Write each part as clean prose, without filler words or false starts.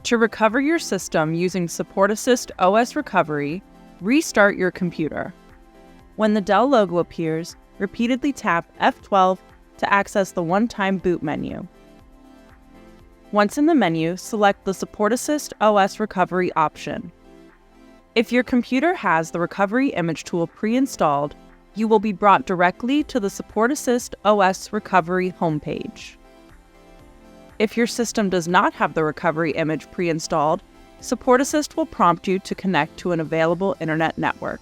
To recover your system using Support Assist OS Recovery, restart your computer. When the Dell logo appears, repeatedly tap F12 to access the one-time boot menu. Once in the menu, select the Support Assist OS Recovery option. If your computer has the Recovery Image tool pre-installed, you will be brought directly to the Support Assist OS Recovery homepage. If your system does not have the Recovery Image pre-installed, Support Assist will prompt you to connect to an available internet network.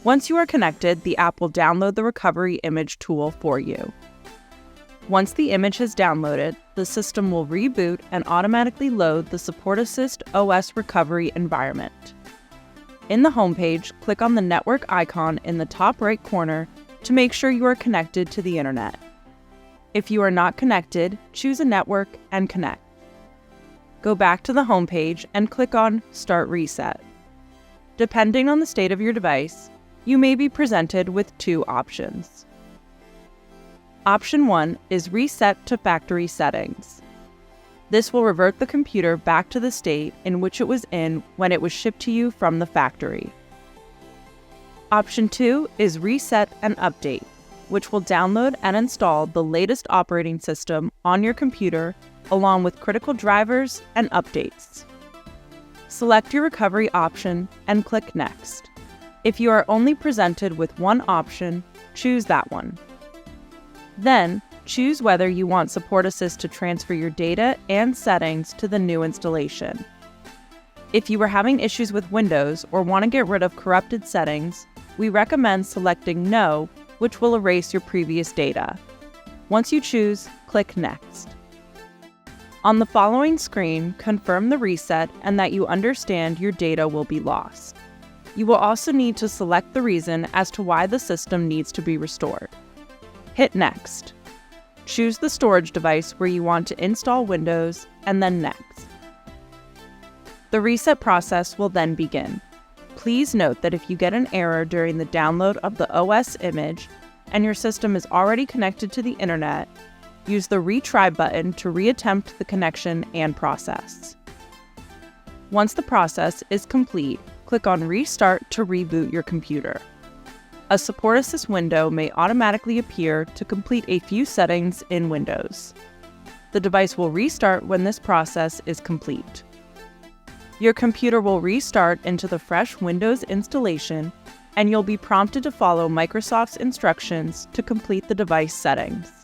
Once you are connected, the app will download the Recovery Image tool for you. Once the image has downloaded, the system will reboot and automatically load the Support Assist OS Recovery environment. In the homepage, click on the network icon in the top right corner to make sure you are connected to the internet. If you are not connected, choose a network and connect. Go back to the homepage and click on Start Reset. Depending on the state of your device, you may be presented with two options. Option 1 is Reset to Factory Settings. This will revert the computer back to the state in which it was in when it was shipped to you from the factory. Option 2 is Reset and Update, which will download and install the latest operating system on your computer along with critical drivers and updates. Select your recovery option and click Next. If you are only presented with one option, choose that one. Then, choose whether you want Support Assist to transfer your data and settings to the new installation. If you are having issues with Windows or want to get rid of corrupted settings, we recommend selecting No, which will erase your previous data. Once you choose, click Next. On the following screen, confirm the reset and that you understand your data will be lost. You will also need to select the reason as to why the system needs to be restored. Hit Next. Choose the storage device where you want to install Windows, and then Next. The reset process will then begin. Please note that if you get an error during the download of the OS image and your system is already connected to the internet, use the Retry button to reattempt the connection and process. Once the process is complete, click on Restart to reboot your computer. A Support Assist window may automatically appear to complete a few settings in Windows. The device will restart when this process is complete. Your computer will restart into the fresh Windows installation, and you'll be prompted to follow Microsoft's instructions to complete the device settings.